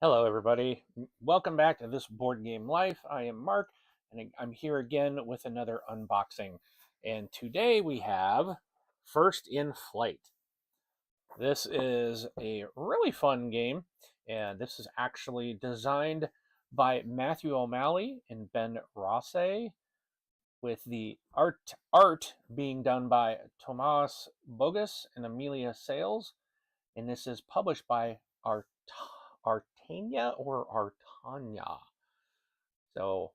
Hello, everybody. Welcome back to This Board Game Life. I am Mark, and I'm here again with another unboxing. And today we have First in Flight. This is a really fun game, and this is actually designed by Matthew O'Malley and Ben Rosse, with the art being done by Tomas Bogus and Amelia Sales, and this is published by Artania or Artania. So,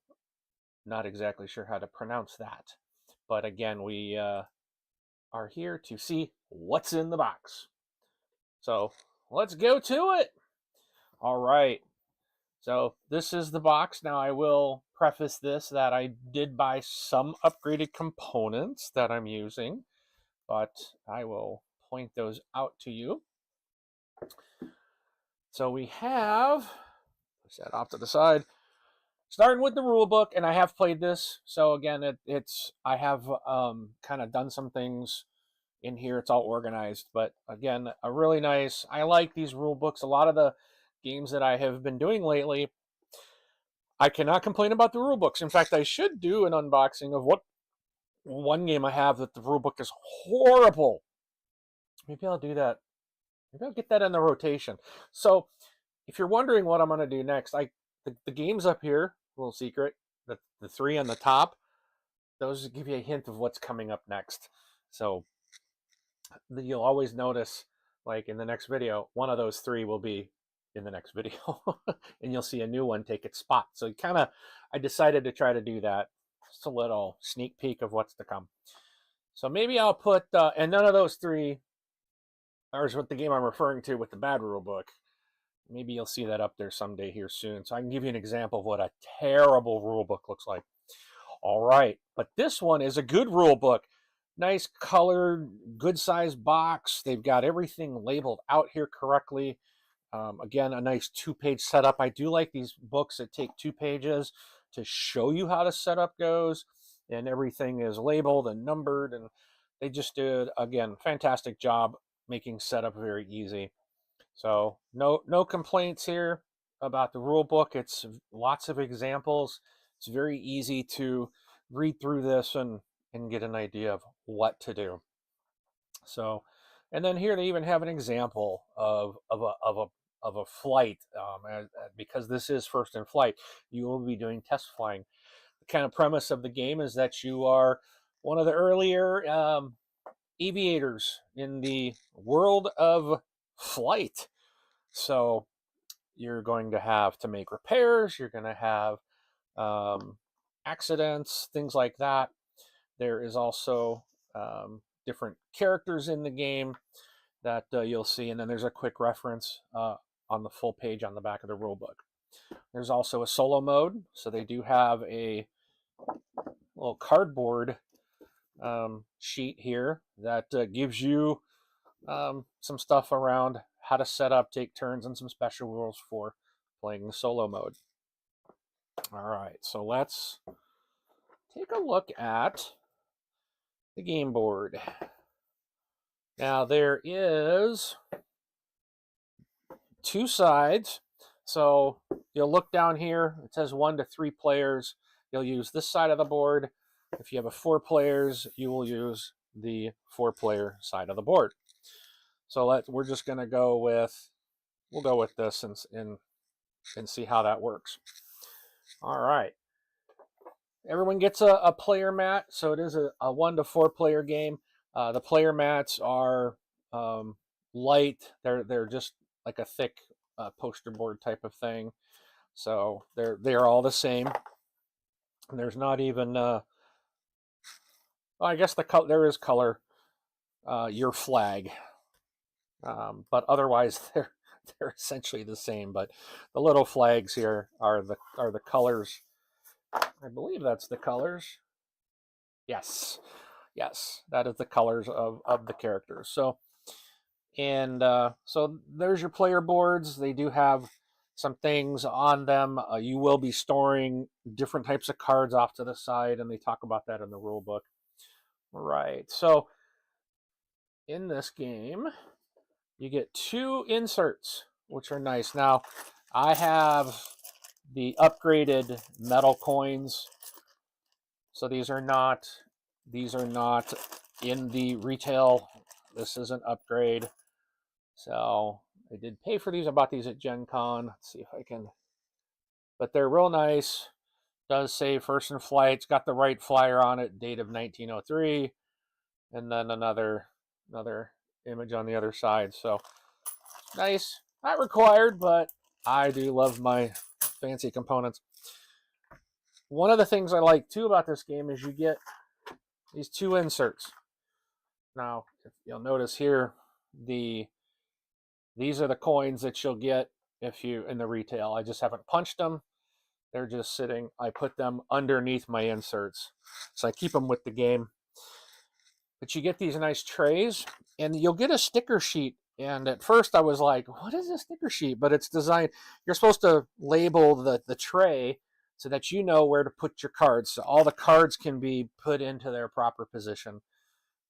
not exactly sure how to pronounce that. But again, we are here to see what's in the box. So, let's go to it. All right. So, this is the box. Now, I will preface this that I did buy some upgraded components that I'm using, but I will point those out to you. So, we have, push that off to the side, starting with the rule book, and I have played this. So again, I have kind of done some things in here. It's all organized, but again, a really nice. I like these rule books. A lot of the games that I have been doing lately, I cannot complain about the rule books. In fact, I should do an unboxing of what one game I have that the rule book is horrible. Maybe I'll do that. Maybe I'll get that in the rotation. So if you're wondering what I'm going to do next, the games up here, little secret, the three on the top, those give you a hint of what's coming up next. So you'll always notice, like in the next video, one of those three will be in the next video, and you'll see a new one take its spot. So I decided to try to do that. Just a little sneak peek of what's to come. So maybe I'll put, and none of those three are what the game I'm referring to with the bad rule book. Maybe you'll see that up there someday here soon. So I can give you an example of what a terrible rule book looks like. All right, but this one is a good rule book. Nice colored, good sized box. They've got everything labeled out here correctly. Again, a nice 2-page setup. I do like these books that take 2 pages to show you how the setup goes, and everything is labeled and numbered, and they just did, again, fantastic job making setup very easy. So no complaints here about the rule book. It's lots of examples. It's very easy to read through this and get an idea of what to do. So, and then here they even have an example of a flight, because this is First in Flight. You will be doing test flying. The kind of premise of the game is that you are one of the earlier aviators in the world of flight. So you're going to have to make repairs. You're going to have accidents, things like that. There is also different characters in the game that you'll see, and then there's a quick reference on the full page on the back of the rule book. There's also a solo mode, so they do have a little cardboard sheet here that gives you some stuff around how to set up, take turns, and some special rules for playing the solo mode. All right, so let's take a look at the game board. Now there is 2 sides. So you'll look down here, it says 1 to 3 players. You'll use this side of the board. If you have a 4 players, you will use the 4-player side of the board. So we're just going to go with, we'll go with this and see how that works. All right. Everyone gets a player mat, so it is a 1 to 4 player game. The player mats are light. They're just like a thick poster board type of thing. So they're all the same. And there's not even well, I guess there is color, your flag, but otherwise they're essentially the same. But the little flags here are the colors. I believe that's the colors. Yes, that is the colors of the characters. So, and so there's your player boards. They do have some things on them. You will be storing different types of cards off to the side, and they talk about that in the rule book. Right. So in this game, you get 2 inserts, which are nice. Now, I have the upgraded metal coins. So these are not in the retail. This is an upgrade. So I did pay for these. I bought these at Gen Con. Let's see if I can. But they're real nice. Does say First in Flight. It's got the right flyer on it, date of 1903, and then another image on the other side. So nice. Not required, but I do love my fancy components. One of the things I like too about this game is you get these two inserts. Now, if you'll notice here, these are the coins that you'll get if you in the retail. I just haven't punched them. They're just sitting. I put them underneath my inserts. So I keep them with the game. But you get these nice trays, and you'll get a sticker sheet. And at first I was like, what is a sticker sheet? But it's designed, you're supposed to label the tray so that you know where to put your cards. So all the cards can be put into their proper position.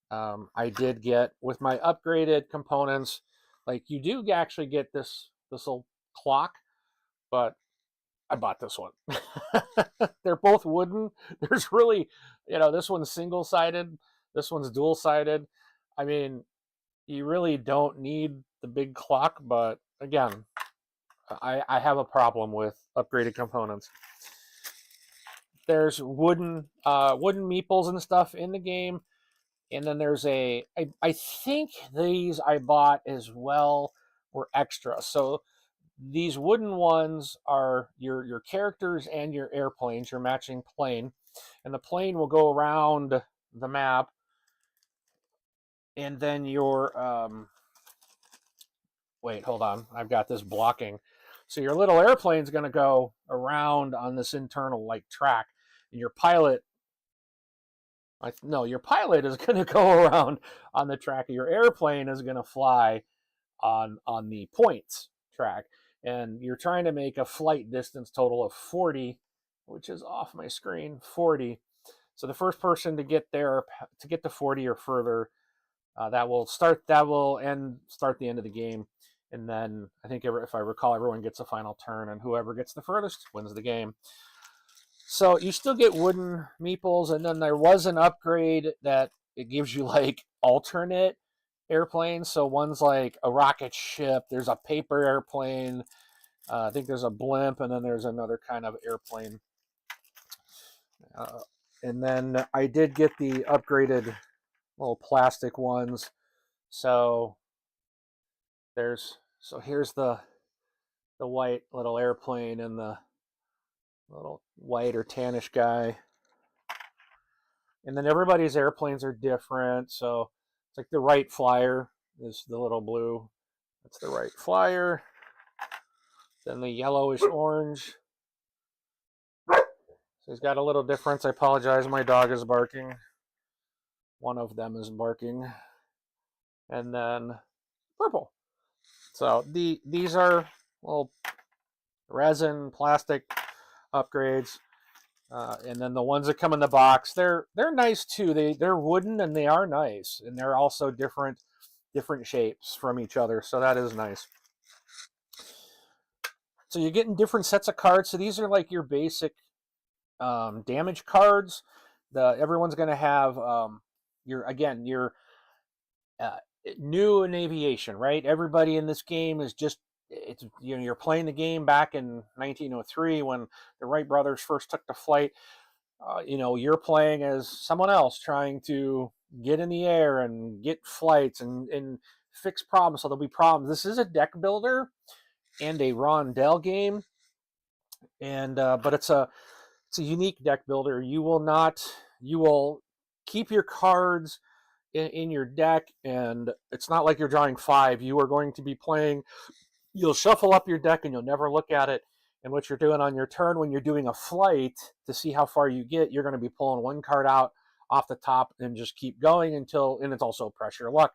I did get, with my upgraded components, like you do actually get this little clock, but I bought this one. They're both wooden. There's really, this one's single-sided, this one's dual-sided. I mean, you really don't need the big clock, but again, I have a problem with upgraded components. There's wooden meeples and stuff in the game. And then there's I think these I bought as well were extra. So these wooden ones are your characters and your airplanes, your matching plane. And the plane will go around the map. And then your, wait, hold on. I've got this blocking. So your little airplane's going to go around on this internal track. And your pilot, your pilot is going to go around on the track. Your airplane is going to fly on the points track. And you're trying to make a flight distance total of 40, which is off my screen, 40. So the first person to get there, to get to 40 or further, that will start the end of the game. And then I think, if I recall, everyone gets a final turn, and whoever gets the furthest wins the game. So you still get wooden meeples, and then there was an upgrade that it gives you alternate airplanes. So one's like a rocket ship, there's a paper airplane, I think there's a blimp, and then there's another kind of airplane. And then I did get the upgraded little plastic ones. So here's the white little airplane and the little white or tannish guy. And then everybody's airplanes are different. So it's like the Wright Flyer is the little blue. That's the Wright Flyer. Then the yellowish orange. So he's got a little difference. I apologize. My dog is barking. One of them is barking. And then purple. So these are little resin, plastic upgrades. And then the ones that come in the box, they're nice too. They're wooden and they are nice, and they're also different shapes from each other. So that is nice. So you're getting different sets of cards. So these are like your basic damage cards. Everyone's going to have your new in aviation, right? Everybody in this game is just, you're playing the game back in 1903 when the Wright brothers first took to flight. You're playing as someone else trying to get in the air and get flights and fix problems. So there'll be problems. This is a deck builder and a rondel game, and but it's a unique deck builder. You will keep your cards in your deck, and it's not like you're drawing 5. You are going to be playing. You'll shuffle up your deck and you'll never look at it. And what you're doing on your turn when you're doing a flight to see how far you get, you're going to be pulling one card out off the top and just keep going and it's also pressure luck.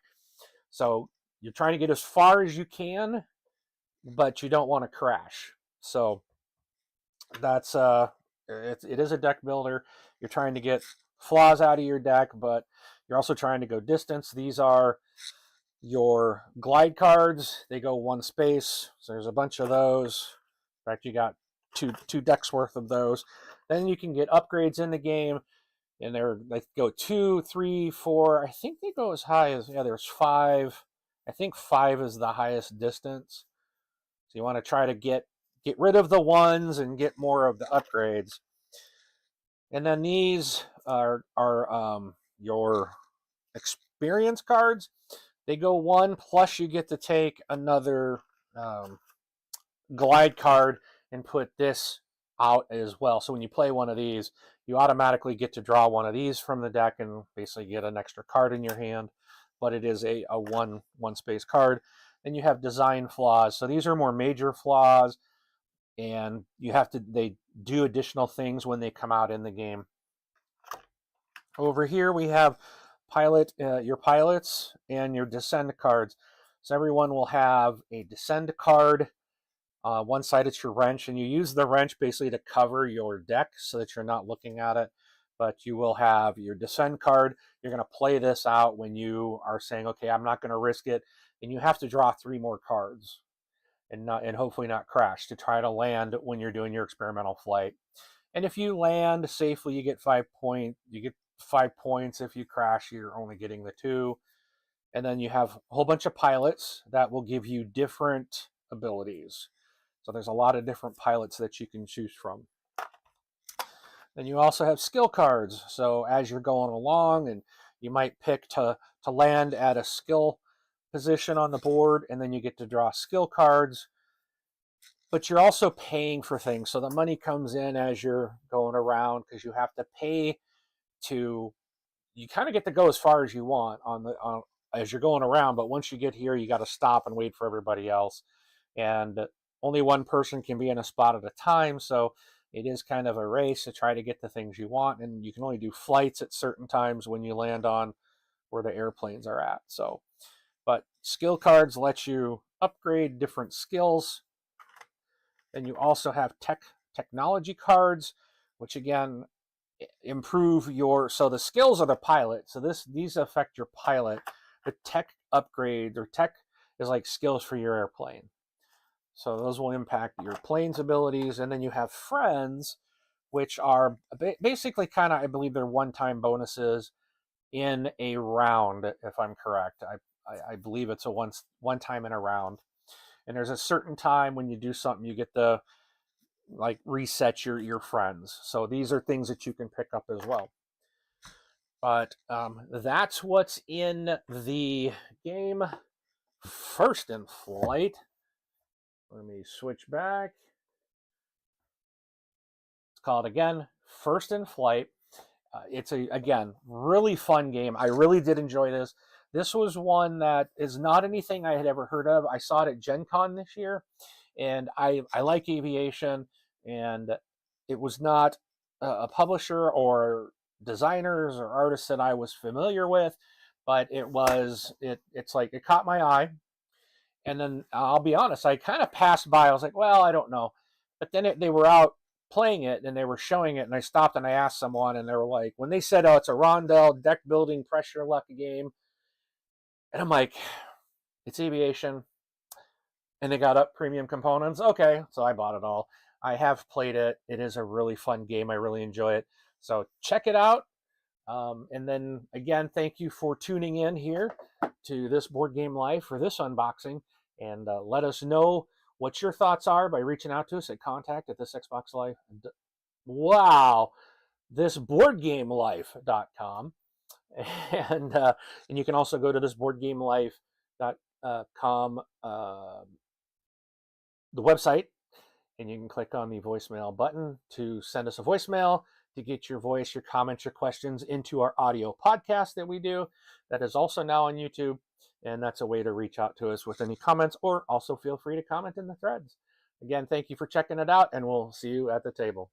So you're trying to get as far as you can, but you don't want to crash. So that's it is a deck builder. You're trying to get flaws out of your deck, but you're also trying to go distance. These are your glide cards. They go one space. So there's a bunch of those. fact, you got two decks worth of those. Then you can get upgrades in the game, and they go 2, 3, 4. I think they go as high as, yeah, there's 5. I think 5 is the highest distance. So you want to try to get rid of the ones and get more of the upgrades. And then these are your experience cards. They go 1, plus you get to take another glide card and put this out as well. So when you play one of these, you automatically get to draw one of these from the deck and basically get an extra card in your hand. But it is a one space card. Then you have design flaws. So these are more major flaws, and they do additional things when they come out in the game. Over here we have your pilots and your descend cards. So everyone will have a descend card. One side it's your wrench, and you use the wrench basically to cover your deck so that you're not looking at it. But you will have your descend card. You're going to play this out when you are saying, okay, I'm not going to risk it. And you have to draw 3 more cards and hopefully not crash to try to land when you're doing your experimental flight. And if you land safely, you get 5 points. You get 5 points. If you crash, you're only getting the 2. And then you have a whole bunch of pilots that will give you different abilities. So there's a lot of different pilots that you can choose from. Then you also have skill cards. So as you're going along, and you might pick to land at a skill position on the board, and then you get to draw skill cards. But you're also paying for things. So the money comes in as you're going around, because you have to pay to, you kind of get to go as far as you want as you're going around. But once you get here, you got to stop and wait for everybody else. And only one person can be in a spot at a time. So it is kind of a race to try to get the things you want. And you can only do flights at certain times when you land on where the airplanes are at. So, but skill cards let you upgrade different skills. And you also have technology cards, which again improve so the skills are the pilot. So these affect your pilot. The tech upgrade, or tech, is like skills for your airplane. So those will impact your plane's abilities. And then you have friends, which are basically kind of, I believe they're one-time bonuses in a round, if I'm correct. I believe it's a one time in a round. And there's a certain time when you do something, you get to reset your friends. So these are things that you can pick up as well. But that's what's in the game First in Flight. Let me switch back. It's called, again, First in Flight. It's again, really fun game. I really did enjoy this. This was one that is not anything I had ever heard of. I saw it at Gen Con this year, and I like aviation, and it was not a publisher or designers or artists that I was familiar with, but it's like it caught my eye. And then I'll be honest, I kind of passed by. I was like, well, I don't know. But then they were out playing it, and they were showing it, and I stopped and I asked someone, and they were like, when they said, oh, it's a rondel deck building pressure luck game, and I'm like, it's aviation, and they got up premium components. Okay, so I bought it all. I have played it. It is a really fun game. I really enjoy it. So check it out. And then again, thank you for tuning in here to this Board Game Life for this unboxing. And let us know what your thoughts are by reaching out to us at contact@thisxboxlife. Wow, thisboardgamelife.com. And you can also go to thisboardgamelife.com, the website, and you can click on the voicemail button to send us a voicemail, to get your voice, your comments, your questions into our audio podcast that we do. That is also now on YouTube, and that's a way to reach out to us with any comments, or also feel free to comment in the threads. Again, thank you for checking it out, and we'll see you at the table.